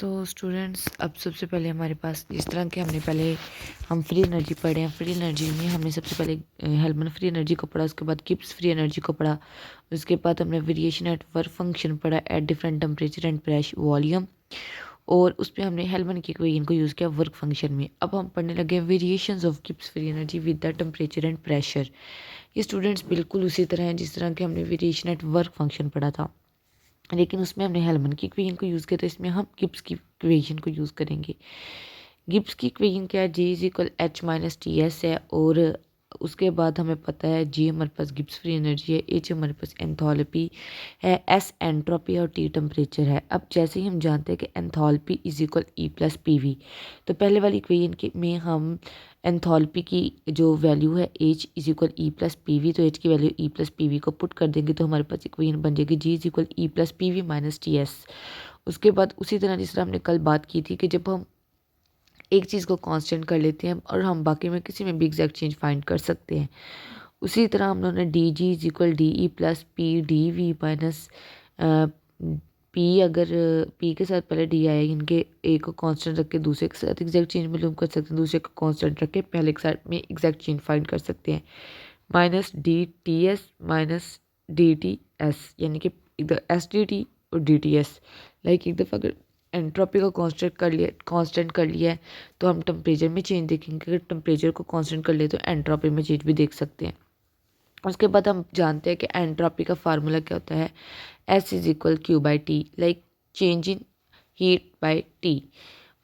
तो स्टूडेंट्स अब सबसे पहले हमारे पास इस तरह के हम फ्री एनर्जी पढ़े हैं। फ्री एनर्जी में हमने सबसे पहले हेल्मन फ्री एनर्जी को पढ़ा, उसके बाद गिब्स फ्री एनर्जी को पढ़ा, उसके बाद हमने वेरिएशन एट वर्क फंक्शन पढ़ा at different temperature and pressure volume, और उस पर हमने हेल्मन की इक्वेशन को यूज़ किया वर्क फंक्शन में। अब हम पढ़ने लगे variations of Gibbs free energy with the temperature and pressure. ये स्टूडेंट्स बिल्कुल उसी तरह है जिस तरह के हमने वेरिएशन एट वर्क फंक्शन पढ़ा था, लेकिन उसमें हमने हेल्मन की इक्वेशन को यूज़ किया, तो इसमें हम गिब्स की इक्वेशन को यूज़ करेंगे। गिब्स की इक्वेशन क्या है? G is equal H minus T S है, और उसके बाद हमें पता है जी हमारे पास गिब्स फ्री एनर्जी है, एच हमारे पास एंथैल्पी है, एस एंट्रोपी और टी टेम्परेचर है। अब जैसे ही हम जानते हैं कि enthalpy is equal E plus P V, तो पहले वाली इक्वेशन के में हम एंथैल्पी की जो वैल्यू है H is equal E plus P V, तो एच की value E plus P V को पुट कर देंगे तो हमारे पास इक्वेशन बन जाएगी G is equal E plus P V minus T S. उसके बाद उसी तरह जिस तरह हमने कल बात की थी कि जब हम एक चीज़ को कांस्टेंट कर लेते हैं और हम बाकी में किसी में भी एग्जैक्ट चेंज फाइंड कर सकते हैं, उसी तरह हम लोगों ने D G is equal D E plus P D V minus P, अगर पी के साथ पहले डी आए, इनके एक को कांस्टेंट रख के दूसरे के साथ एग्जैक्ट चेंज मालूम कर सकते हैं, दूसरे को कांस्टेंट रख के पहले के साथ में एग्जैक्ट चेंज फाइंड कर सकते हैं। Minus D T S minus D T S, यानी कि एस डी टी और डी टी एस। लाइक एक दफ़ा अगर एंट्रोपी को कांस्टेंट कर लिया है तो हम टेम्परेचर में चेंज देखेंगे। अगर टेम्परेचर को कांस्टेंट कर ले तो एंट्रोपी में चेंज भी देख सकते हैं। उसके बाद हम जानते हैं कि एंट्रोपी का फार्मूला क्या होता है, S is equal Q by T, like change in heat by T.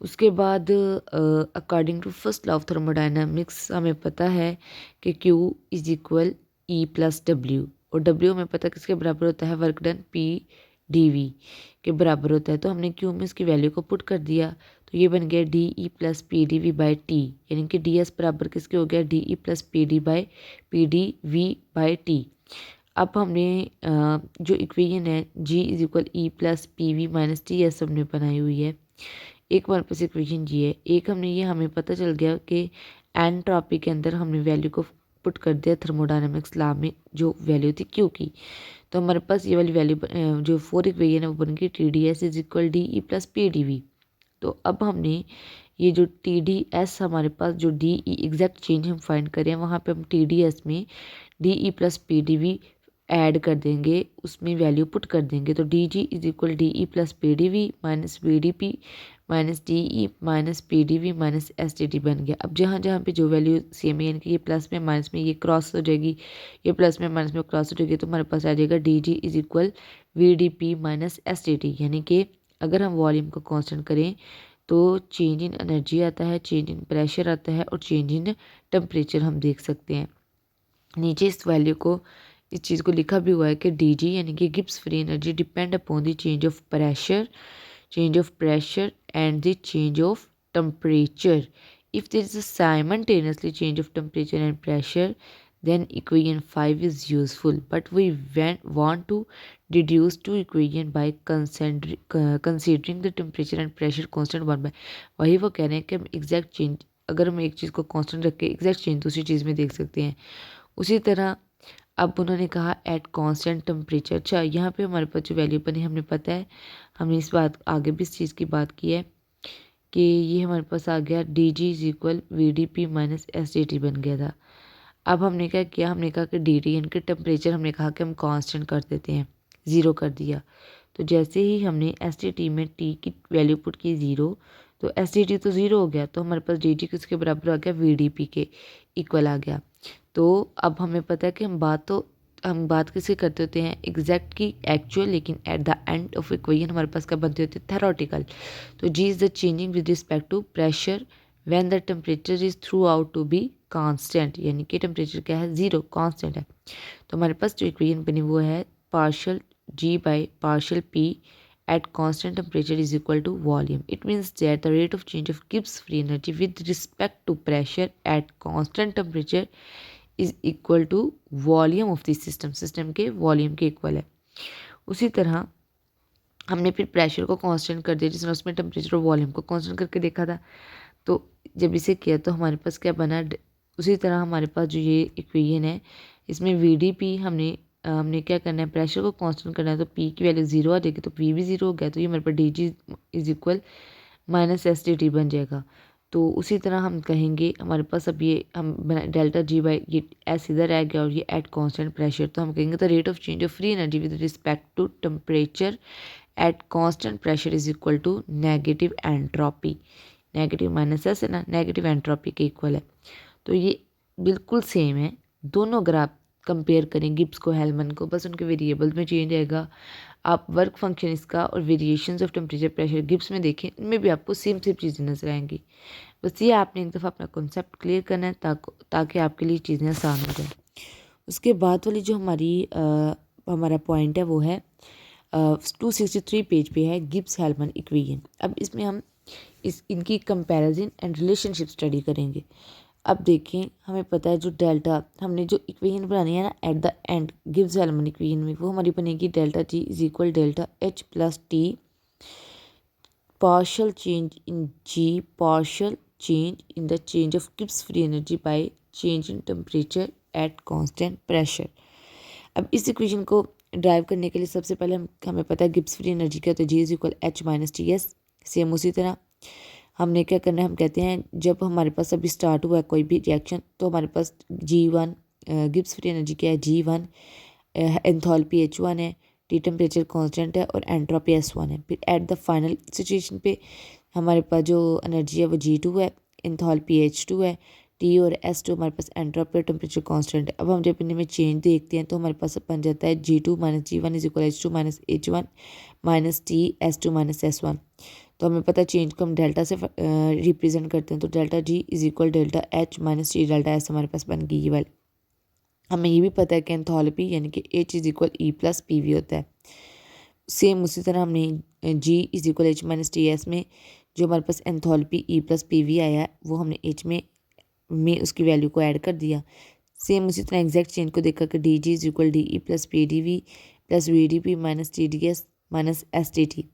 उसके बाद according to first law of thermodynamics हमें पता है कि Q is equal E plus W, और डब्ल्यू हमें पता है किसके बराबर होता है, work done P D V के बराबर होता है। तो हमने क्यू में इसकी वैल्यू को पुट कर दिया, तो ये बन गया D E plus P D V by T, यानी कि डी एस बराबर किसके हो गया, D E plus P D by P D V by T. अब हमने जो इक्वेशन है G is equal E plus P V minus T S हमने बनाई हुई है। एक हमारे पास इक्वेशन जी है, एक हमने ये हमें पता चल गया कि एंट्रोपी के अंदर हमने वैल्यू को पुट कर दिया थर्मोडायनामिक्स लॉ में जो वैल्यू थी क्यू की, तो हमारे पास ये वाली वैल्यू जो फोर इक्वेशन है वो बन गई T D S is equal D E plus P D V. तो अब हमने ये जो टी डी एस हमारे पास जो डी ई एग्जैक्ट चेंज हम फाइंड करें, वहाँ पे हम टी डी एस में D E plus P D V add कर देंगे, उसमें वैल्यू पुट कर देंगे, तो D G is equal D E plus P D V minus V D P minus D E minus P D V minus S D T बन गया। अब जहाँ जहाँ पे जो वैल्यू सेम है, यानी कि ये प्लस में माइनस में ये क्रॉस हो जाएगी, ये प्लस में माइनस में क्रॉस हो जाएगी, तो हमारे पास आ जाएगा D G is equal V D P minus S D T. यानी कि अगर हम वॉल्यूम को कांस्टेंट करें तो चेंज इन एनर्जी आता है, चेंज इन प्रेशर आता है, और चेंज इन टेम्परेचर हम देख सकते हैं। नीचे इस वैल्यू को, इस चीज़ को लिखा भी हुआ है कि डी जी यानी कि Gibbs free energy depend upon the change of pressure and the change of temperature. If there is a simultaneously change of temperature and pressure then equation 5 is useful, but we want to deduce two equation by considering the temperature and pressure constant one by। वही वो कह रहे हैं कि हम exact change, अगर हम एक चीज़ को कांस्टेंट रख के एग्जैक्ट चेंज दूसरी चीज़ में देख सकते हैं। उसी तरह अब उन्होंने कहा एट कांस्टेंट टेम्परेचर। अच्छा, यहाँ पे हमारे पास जो वैल्यू बनी हमें पता है, हमने इस बात आगे भी इस चीज़ की बात की है कि ये हमारे पास आ गया D G is equal V D P minus S D T बन गया था। अब हमने क्या किया, हमने कहा कि डी टी यानी कि टेम्परेचर हमने कहा कि हम कांस्टेंट कर देते हैं, ज़ीरो कर दिया। तो जैसे ही हमने एस टी टी में टी की वैल्यू पुट की ज़ीरो, तो एस टी टी तो ज़ीरो हो गया, तो हमारे पास डी टी किसके बराबर आ गया, वी डी पी के इक्वल आ गया। तो अब हमें पता है कि हम बात किससे करते होते हैं, एग्जैक्ट की एक्चुअल, लेकिन at the end of equation हमारे पास क्या बनते होते हैं, थेरोटिकल। तो G is the changing with respect to pressure when the temperature is through out to be constant, यानी कि टेम्परेचर क्या है, ज़ीरो कांस्टेंट है। तो हमारे पास जो इक्वेशन बनी वो है partial G by partial P at constant temperature is equal to volume. It means that the rate of change of Gibbs free energy with respect to pressure at constant temperature is equal to volume of the system. System के volume के equal है। उसी तरह हमने फिर pressure को constant कर दिया, जिसमें उसमें टेम्परेचर और वॉल्यूम को कांस्टेंट करके देखा था। तो जब इसे किया तो हमारे पास क्या बना, उसी तरह हमारे पास जो ये इक्वेशन है इसमें वी डी पी हमने हमने क्या करना है, प्रेशर को कांस्टेंट करना है, तो पी की वैल्यू 0 आ जाएगी, तो पी भी 0 हो गया, तो ये हमारे पास D G is equal minus S D T बन जाएगा। तो उसी तरह हम कहेंगे हमारे पास अब ये हम डेल्टा जी बाई ये एस इधर आ गया और ये एट कांस्टेंट प्रेशर, तो हम कहेंगे the rate of change of free energy with respect to temperature at constant pressure is equal to negative entropy. Negative minus S है ना, नेगेटिव एंट्रोपी के इक्वल है। तो ये बिल्कुल सेम है दोनों, अगर आप कंपेयर करें गिब्स को हेल्मन को, बस उनके वेरिएबल्स में चेंज आएगा। आप वर्क फंक्शन इसका और variations of temperature pressure Gibbs में देखें, इनमें भी आपको सेम सेम चीज़ें नजर आएंगी। बस ये आपने एक दफ़ा अपना कॉन्सेप्ट क्लियर करना है ताकि आपके लिए चीज़ें आसान हो जाए। उसके बाद वाली जो हमारा पॉइंट है वो है 263 पेज पे है गिब्स हेल्मन इक्वेशन। अब इसमें हम इनकी कंपैरिजन एंड रिलेशनशिप स्टडी करेंगे। अब देखें, हमें पता है जो डेल्टा हमने जो इक्वेशन बनानी है ना एट द एंड गिब्स हेल्मन इक्वेशन में, वो हमारी बनेगी delta G is equal delta H plus T partial change in G, partial change in the change of Gibbs free energy by change in temperature at constant pressure। अब इस equation को drive करने के लिए सबसे पहले हमें पता है गिब्स फ्री एनर्जी क्या, तो G is equal H minus T S. Same उसी तरह हमने क्या करना है, हम कहते हैं जब हमारे पास अभी स्टार्ट हुआ है कोई भी रिएक्शन, तो हमारे पास G1 गिब्स फ्री एनर्जी क्या है, G1 एंथैल्पी H1 है, टी टेम्परेचर कांस्टेंट है और एंट्रोपी S1 है। फिर एट द फाइनल सिचुएशन पे हमारे पास जो एनर्जी है वो G2 है, एंथैल्पी H2 है, टी और S2 हमारे पास एंट्रोपी और टेम्परेचर कांस्टेंट है। अब हम जब इनमें चेंज देखते हैं तो हमारे पास बन जाता है G2 minus G1 is equal H2 minus H1 minus T S2 minus S1। तो हमें पता है चेंज को हम डेल्टा से रिप्रेजेंट करते हैं, तो delta G is equal delta H minus T delta S हमारे पास बन गई ये वाली। हमें ये भी पता है कि एंथैल्पी यानी कि H is equal E plus P V होता है। सेम उसी तरह हमने G is equal H minus T S में जो हमारे पास enthalpy E plus P V आया है वो हमने एच में उसकी वैल्यू को ऐड कर दिया। सेम उसी तरह एग्जैक्ट चेंज को देखकर कि D G is equal D E plus P D V plus V D P minus T D S minus S T T.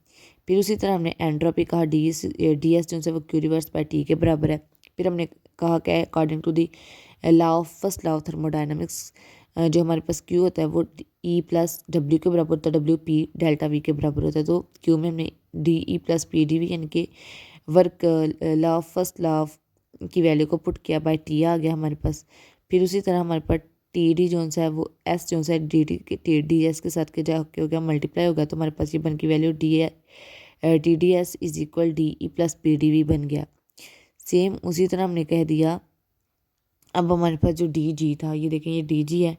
फिर उसी तरह हमने एंट्रोपी कहा डी एस जो है वो क्यू रिवर्स बाय टी के बराबर है। फिर हमने कहा क्या है, according to the law of first law of thermodynamics जो हमारे पास क्यू होता है वो ई प्लस डब्ल्यू के बराबर होता है, डब्ल्यू पी डेल्टा वी के बराबर होता है। तो क्यू में हमने D E plus P D V यानी कि work law of first law of की वैल्यू को पुट किया बाय टी आ गया हमारे पास। फिर उसी तरह हमारे पास टी डी जो है वो एस जो है डी एस के साथ के जाके हो गया मल्टीप्लाई हो गया, तो हमारे पास ये बन की value D D S is equal D E plus P D V बन गया। सेम उसी तरह हमने कह दिया, अब हमारे पास जो डी जी था ये देखें ये डी जी है।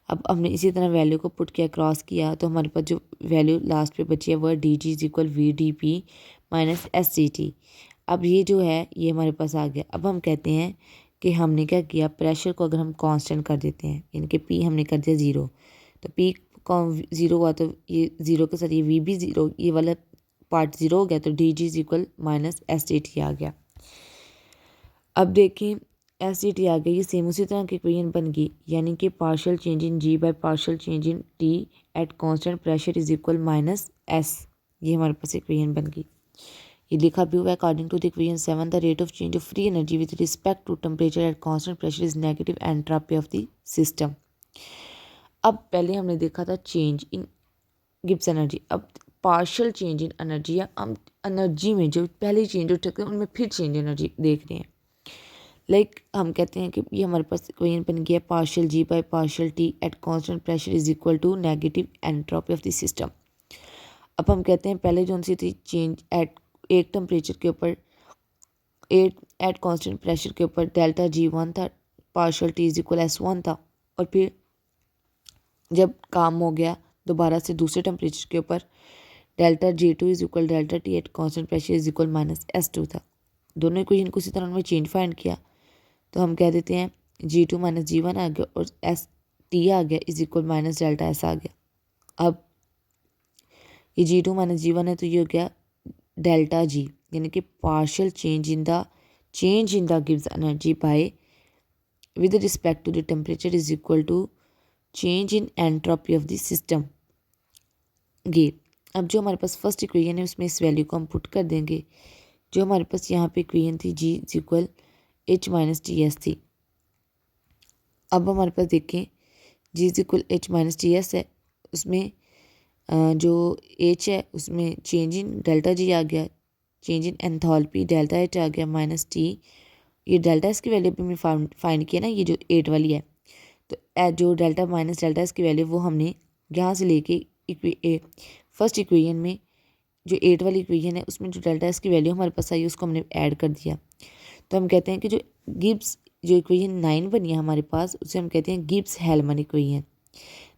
अब हमने इसी तरह वैल्यू को पुट किया क्रॉस किया, तो हमारे पास जो वैल्यू लास्ट पे बची है वो D G is equal V D P minus S C T. अब ये जो है ये हमारे पास आ गया। अब हम कहते हैं कि हमने क्या किया, प्रेशर को अगर हम कांस्टेंट कर देते हैं यानी कि पी हमने कर दिया ज़ीरो, तो पी ज़ीरो हुआ तो ये ज़ीरो के साथ ये वी भी ज़ीरो, ये वाला पार्ट ज़ीरो हो गया, तो D G is equal minus S T T आ गया। अब देखें एस टी टी आ गई, ये सेम उसी तरह की इक्वेशन बन गई, यानी कि partial change in G by partial change in T at constant pressure is equal minus S. ये हमारे पास इक्वेशन बन गई। ये लिखा भी हुआ है according to the equation 7 the rate of change of free energy with respect to temperature at constant pressure is negative entropy of the system. अब पहले हमने देखा था चेंज इन गिब्स एनर्जी, अब पार्शियल चेंज इन एनर्जी या हम energy में जो पहले चेंज हो सकते हैं उनमें फिर चेंज एनर्जी देख रहे हैं। लाइक हम कहते हैं कि ये हमारे पास इक्वेशन बन गया partial G by partial T at constant pressure is equal to negative entropy of the system. अब हम कहते हैं पहले जो सी थी चेंज एट एक टेम्परेचर के ऊपर एट कांस्टेंट प्रेशर के ऊपर डेल्टा जी वन था, partial T is equal S one था, और फिर जब काम हो गया दोबारा से दूसरे टेम्परेचर के ऊपर delta G two is equal delta T at constant pressure is equal minus S two था। दोनों इक्वेशन को इसी तरह उनमें चेंज फाइंड किया, तो हम कह देते हैं G two minus G one आ गया और एस टी आ गया is equal minus delta S आ गया। अब ये G two minus G one है तो ये हो गया डेल्टा जी, यानी कि पार्शियल चेंज इन द गिव्स energy by with respect to the temperature is equal to change in entropy of the system गे। अब जो हमारे पास फर्स्ट इक्वेशन है उसमें इस वैल्यू को हम पुट कर देंगे। जो हमारे पास यहाँ पे इक्वेशन थी G is equal H minus T S थी। अब हमारे पास देखें G is equal H minus T S है, उसमें जो एच है उसमें चेंज इन डेल्टा जी आ गया, change in enthalpy delta H आ गया माइनस टी। ये डेल्टा एस की वैल्यू भी हमने फाइंड किया ना, ये जो 8 वाली है। तो जो डेल्टा माइनस डेल्टा एस की वैल्यू वो हमने यहाँ से लेके फर्स्ट इक्वेशन में जो 8 वाली इक्वेशन है उसमें जो डेल्टा एस की वैल्यू हमारे पास आई उसको हमने ऐड कर दिया। तो हम कहते हैं कि जो गिब्स जो इक्वेशन 9 बनी है हमारे पास उसे हम कहते हैं गिब्स हेल्मन equation.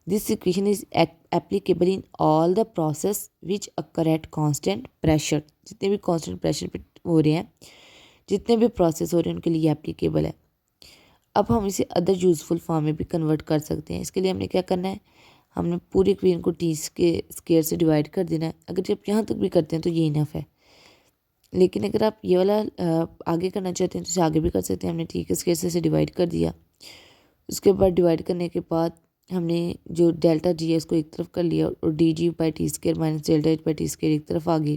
This equation is applicable in all the process which occur at constant pressure. जितने भी कांस्टेंट प्रेशर पे हो रहे हैं, जितने भी प्रोसेस हो रहे हैं उनके लिए एप्लीकेबल है। अब हम इसे अदर यूजफुल फॉर्म में भी कन्वर्ट कर सकते हैं। इसके लिए हमने क्या करना है, हमने पूरी इक्वेशन को टी के स्क्वायर से डिवाइड कर देना है। अगर जब यहाँ तक भी करते हैं तो ये इनफ है, लेकिन अगर आप ये वाला आगे करना चाहते हैं तो इसे आगे भी कर सकते हैं। हमने टी के स्क्वायर से डिवाइड कर दिया, उसके बाद डिवाइड करने के बाद हमने जो डेल्टा जी है उसको एक तरफ कर लिया और D G by T square minus delta H by T square एक तरफ आ गई।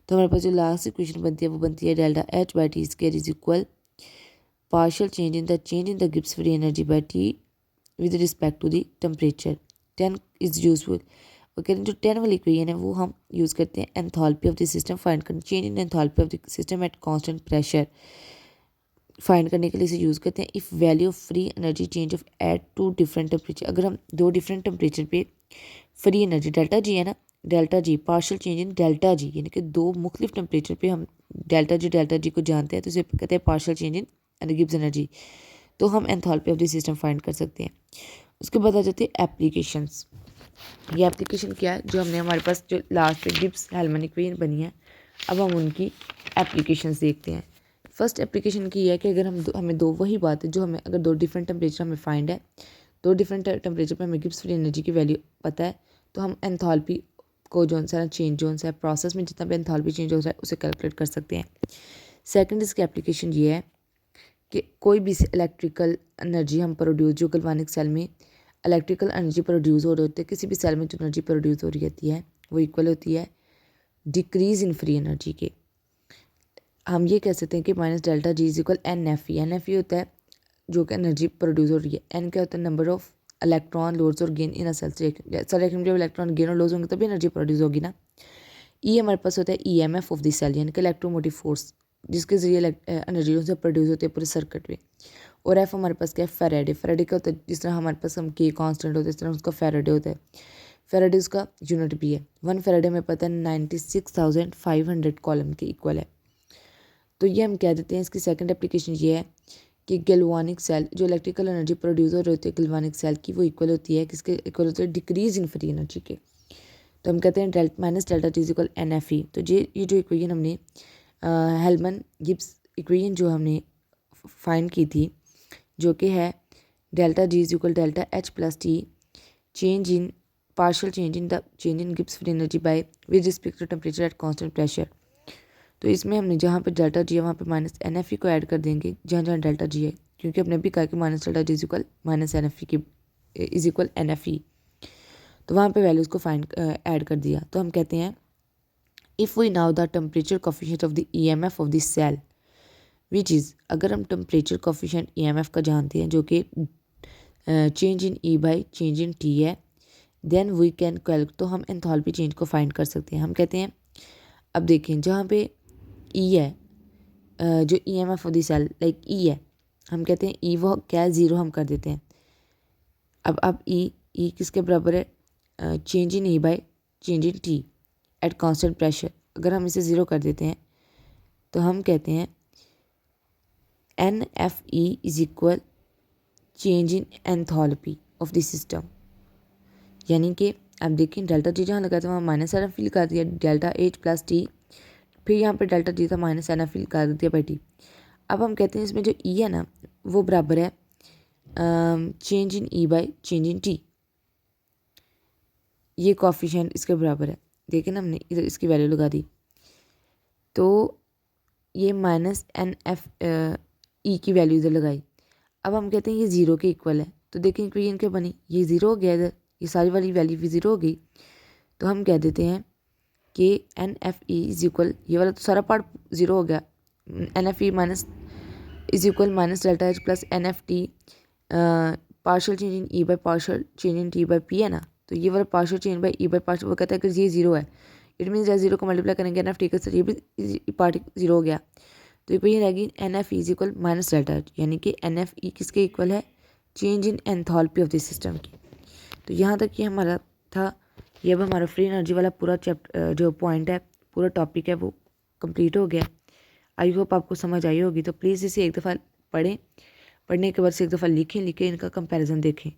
तो हमारे पास जो लास्ट इक्वेशन बनती है वो बनती है delta H by T square is equal partial change in the Gibbs free energy by T with respect to the temperature। 10 is useful। और कह रहे हैं जो 10 वाली इक्वेशन है वो हम यूज़ करते हैं enthalpy of the system find करने, change in enthalpy of the system at constant pressure find करने के लिए इसे यूज़ करते हैं। If value of free energy change of at two different temperature, अगर हम दो डिफरेंट टेम्परेचर पे फ्री एनर्जी डेल्टा जी है ना, delta G partial change in delta G यानी कि दो मुख्तलिफ टेम्परेचर पे हम डेल्टा जी को जानते हैं तो इसे कहते हैं partial change in Gibbs energy. तो हम enthalpy of the system find कर सकते हैं। उसके बाद आ जाती है एप्लीकेशंस। ये एप्लीकेशन क्या है, जो हमने हमारे पास जो लास्ट पे गिब्स हेल्मन इक्वेशन बनी है, अब हम उनकी एप्लीकेशंस देखते हैं। फर्स्ट एप्लीकेशन की है कि अगर हमें दो वही बात है जो हमें अगर दो डिफरेंट टेम्परेचर हमें फाइंड है, दो डिफरेंट टेम्परेचर पे हमें गिब्स फ्री एनर्जी की वैल्यू पता है, तो हम एंथैल्पी को जो सा चेंज जो सा प्रोसेस में जितना भी एंथैल्पी चेंज हो रहा है उसे कैलकुलेट कर सकते हैं। सेकेंड इसकी एप्लीकेशन ये है कि कोई भी इलेक्ट्रिकल एनर्जी हम प्रोड्यूस जो गल्वानिक सेल में इलेक्ट्रिकल एनर्जी प्रोड्यूस हो रही होती है, किसी भी सेल में जो एनर्जी प्रोड्यूस हो रही होती है वो इक्वल होती है डिक्रीज इन फ्री एनर्जी के। हम ये कह सकते हैं कि minus delta G is equal N F E. N F E होता है जो कि एनर्जी प्रोड्यूस हो रही है, एन क्या होता है नंबर ऑफ इलेक्ट्रॉन लोड्स और gain in a cell reaction. जब इलेक्ट्रॉन गेन और लॉस होंगे तभी एनर्जी प्रोड्यूस होगी ना। ई हमारे पास होता है E M F of the cell यानी कि इलेक्ट्रोमोटिव फोर्स जिसके जरिए एनर्जी से प्रोड्यूस होती है पूरे सर्किट में। और एफ हमारे पास क्या है फैराडे। फैराडे क्या होता है, जिस तरह हमारे पास हम के कांस्टेंट होता है इस तरह उसका फैराडे होता है। फैराडे उसका यूनिट भी है। 1 फैराडे में पता है 96,500 कॉलम के इक्वल है। तो ये हम कह देते हैं इसकी सेकंड एप्लीकेशन ये है कि गैल्वानिक सेल जो इलेक्ट्रिकल एनर्जी प्रोड्यूस हो रही होती है गैल्वानिक सेल की वो इक्वल होती है किसके इक्वल होती है डिक्रीज इन फ्री एनर्जी के। तो हम कहते हैं minus delta T equal N F E. तो ये जो इक्वेशन हमने हेल्मन गिब्स इक्वेशन जो हमने फाइंड की थी जो कि है delta G is equal delta H plus T change in partial change in Gibbs free energy by with respect to temperature at constant pressure. तो इसमें हमने जहाँ पे डेल्टा जी है वहाँ पे माइनस एन एफ ई को ऐड कर देंगे जहाँ जहाँ डेल्टा जी है, क्योंकि हमने भी कहा कि minus delta G is equal minus N F E की is equal N F E. तो वहाँ पे वैल्यूज़ को फाइंड ऐड कर दिया। तो हम कहते हैं if we now the temperature coefficient of the E M F of the cell which is, अगर हम temperature coefficient E M F का जानते हैं जो कि change in E by change in T है, देन वी कैन कैलकुलेट, तो हम एंथैल्पी चेंज को फाइंड कर सकते हैं। हम कहते हैं अब देखें जहाँ पे ई है जो E M F of the cell like E है, हम कहते हैं ई वो क्या है ज़ीरो हम कर देते हैं। अब ई किसके बराबर है change in E by change in T at constant pressure. अगर हम इसे ज़ीरो कर देते हैं तो हम कहते हैं N F E is equal change in enthalpy of the system. यानी कि अब देखिए डेल्टा जी जहाँ लगा था वहाँ माइनस एन एफ ई लगा दिया डेल्टा एच प्लस टी, फिर यहाँ पे डेल्टा जी था माइनस एन एफ ई लगा दिया बाई टी। अब हम कहते हैं इसमें जो ई है ना वो बराबर है change in E by change in T, ये कॉफिशिएंट इसके बराबर है। देखिए ना हमने इधर इसकी वैल्यू लगा दी तो ये माइनस एन एफ ई की वैल्यू इधर लगाई। अब हम कहते हैं ये ज़ीरो के इक्वल है, तो देखें इक्वेशन क्या बनी, ये ज़ीरो हो गया इधर, ये सारी वाली वैल्यू भी ज़ीरो हो गई। तो हम कह देते हैं कि N F E is equal, ये वाला तो सारा पार्ट ज़ीरो हो गया, N F E minus is equal minus delta H plus N F T partial change in E by partial change in T by P है ना, तो ये वाला partial change by E by partial, वो कहता है कि ये जीरो है, इट मीन जैसे जीरो को मल्टीप्लाई करेंगे एन एफ टी के साथ, ये भी पार्ट जीरो हो गया, तो ये रहेगी N F is equal minus delta, यानी कि एन एफ ई किसके इक्वल है, change in enthalpy of this system की। तो यहाँ तक ये हमारा था, ये अब हमारा फ्री एनर्जी वाला पूरा चैप्टर जो पॉइंट है, पूरा टॉपिक है, वो कंप्लीट हो गया। आई होप आपको समझ आई होगी। तो प्लीज़ इसे एक दफ़ा पढ़ें, पढ़ने के बाद से एक दफ़ा लिखें, इनका कंपैरिजन देखें।